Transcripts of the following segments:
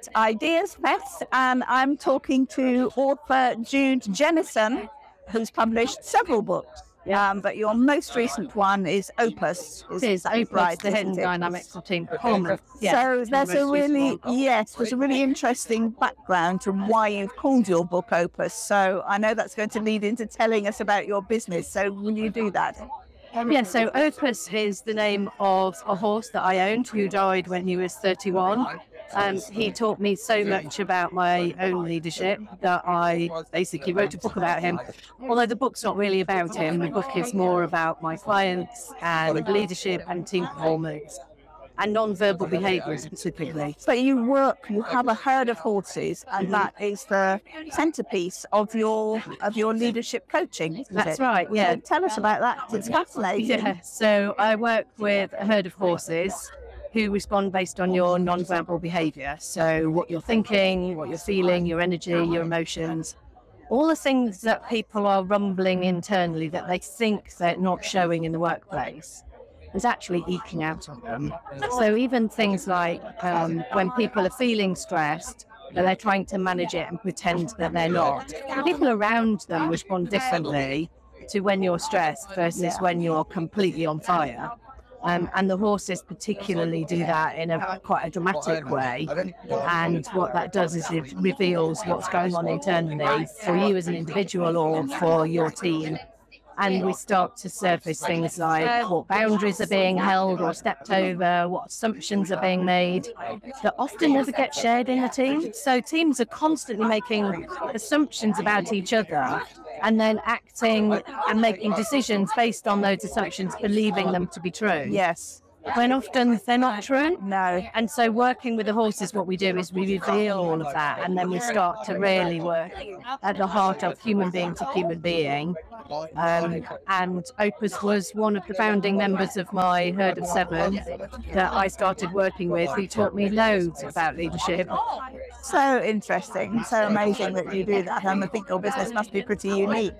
Great Ideas Fest, and I'm talking to author Jude Jennison, who's published several books. But your most recent one is Opus. It is Opus, right, The Hidden Dynamics of Team Performance. So there's a really, there's a really interesting background to why you've called your book Opus. So I know that's going to lead into telling us about your business. So will you do that? So Opus is the name of a horse that I owned who died when he was 31. He taught me so much about my own leadership that I basically wrote a book about him. Although the book's not really about him, the book is more about my clients and leadership and team performance and non-verbal behaviour specifically. But you have a herd of horses, and that is the centrepiece of your leadership coaching. That's right, yeah. So tell us about that. It's fascinating. Yeah, so I work with a herd of horses who respond based on your non-verbal behaviour. So what you're thinking, what you're feeling, your energy, your emotions, all the things that people are rumbling internally that they think they're not showing in the workplace is actually eking out of them. So even things like when people are feeling stressed, that they're trying to manage it and pretend that they're not. People around them respond differently to when you're stressed versus when you're completely on fire. And the horses particularly do that in quite a dramatic way. And what that does is it reveals what's going on internally for you as an individual or for your team. And we start to surface things like what boundaries are being held or stepped over, what assumptions are being made that often never get shared in a team. So teams are constantly making assumptions about each other and then acting and making decisions based on those assumptions, believing them to be true. Yes. When often they're not true. No. And so working with the horses, what we do is we reveal all of that, and then we start to really work at the heart of human being to human being. And Opus was one of the founding members of my herd of 7 that I started working with, who taught me loads about leadership. So interesting, so amazing that you do that, and I think your business must be pretty unique.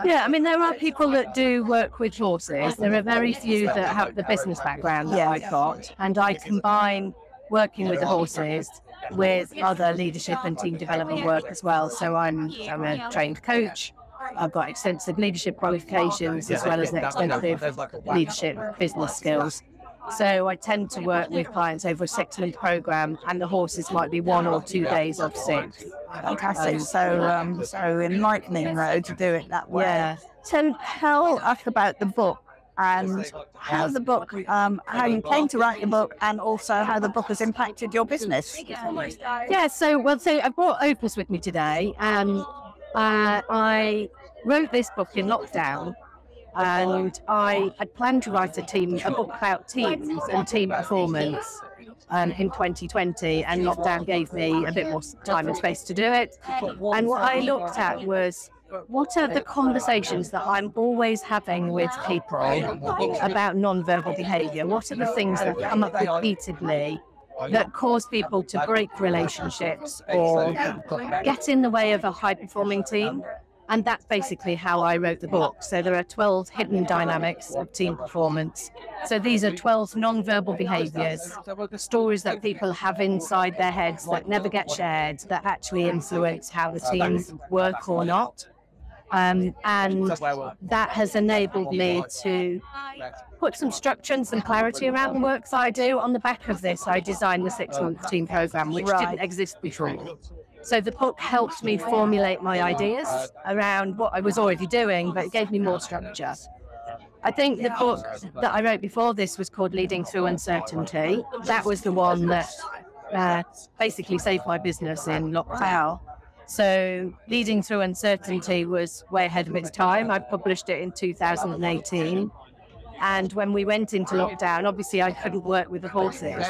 Yeah, I mean, there are people that do work with horses. There are very few that have the business background that I've got, and I combine working with the horses with other leadership and team development work as well. So I'm a trained coach. I've got extensive leadership qualifications as well as extensive leadership business skills. So I tend to work with clients over a 6-month program, and the horses might be 1 or 2 days of 6. Fantastic. So enlightening, though, to do it that way. Yeah. So tell us about the book and how you came to write the book, and also how the book has impacted your business. Yeah. So I brought Opus with me today, and I wrote this book in lockdown. And I had planned to write a book about teams and team performance in 2020, and lockdown gave me a bit more time and space to do it. And what I looked at was, what are the conversations that I'm always having with people about non-verbal behaviour? What are the things that come up repeatedly that cause people to break relationships or get in the way of a high-performing team? And that's basically how I wrote the book. So there are 12 hidden dynamics of team performance. So these are 12 non-verbal behaviours, stories that people have inside their heads that never get shared, that actually influence how the teams work or not. And that has enabled me to put some structure and some clarity around the work that I do. On the back of this, I designed the 6-month team programme, which didn't exist before. So the book helped me formulate my ideas around what I was already doing, but it gave me more structure. I think the book that I wrote before this was called Leading Through Uncertainty. That was the one that basically saved my business in lockdown. So Leading Through Uncertainty was way ahead of its time. I published it in 2018. And when we went into lockdown, obviously I couldn't work with the horses.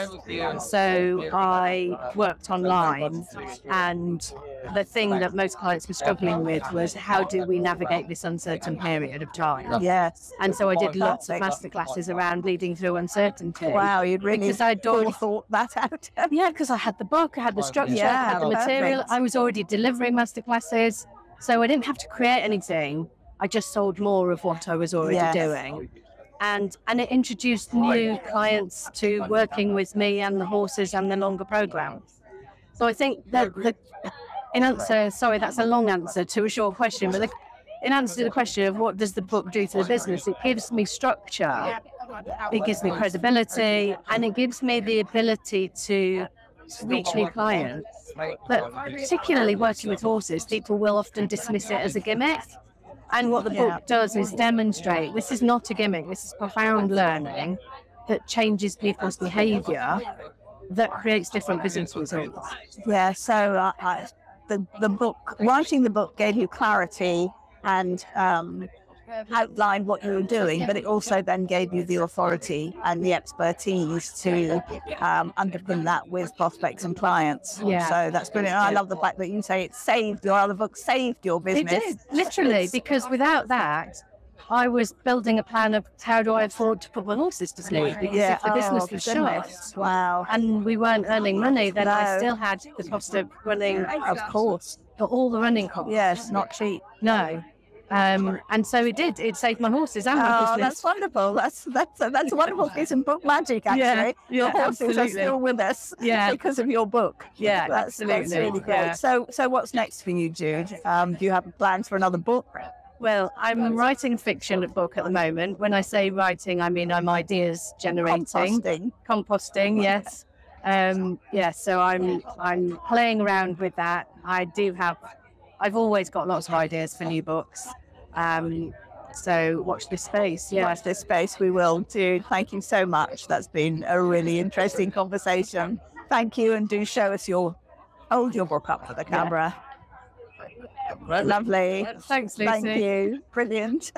So I worked online, and the thing that most clients were struggling with was, how do we navigate this uncertain period of time? Yes. And so I did lots of masterclasses around leading through uncertainty. Wow, you'd really thought that out. Yeah, because I had the book, I had the structure, I had the material. I was already delivering masterclasses, so I didn't have to create anything. I just sold more of what I was already doing. And it introduced new clients to working with me and the horses and the longer program. So I think that in answer, sorry, that's a long answer to a short question, but in answer to the question of what does the book do to the business, it gives me structure, it gives me credibility, and it gives me the ability to reach new clients. But particularly working with horses, people will often dismiss it as a gimmick. And what the book does is demonstrate this is not a gimmick, this is profound learning that changes people's behaviour, that creates different business results. Yeah, so the book, writing the book gave you clarity and outlined what you were doing, but it also then gave you the authority and the expertise to underpin that with prospects and clients. Yeah. So that's brilliant. I love the fact that you say your other book saved your business. It did, literally, because without that, I was building a plan of how do I afford to put my horses to sleep, because if the business was shut, wow, and we weren't earning money, then I still had the cost of running, of course, all the running costs. Yes, not cheap. No. And so it did. It saved my horses and my business. That's wonderful. That's a wonderful piece of book magic, actually. Your horses are still with us because of your book. Yeah, that's really great. Yeah. So what's next for you, Jude? Do you have plans for another book? Well, I'm writing a fiction book at the moment. When I say writing, I mean I'm ideas generating. Composting, yes. So I'm playing around with that. I've always got lots of ideas for new books. So watch this space. Yeah. Watch this space, we will. Jude, thank you so much. That's been a really interesting conversation. Thank you, and do show us hold your book up for the camera. Lovely. Thanks, Lucy. Thank you. Brilliant.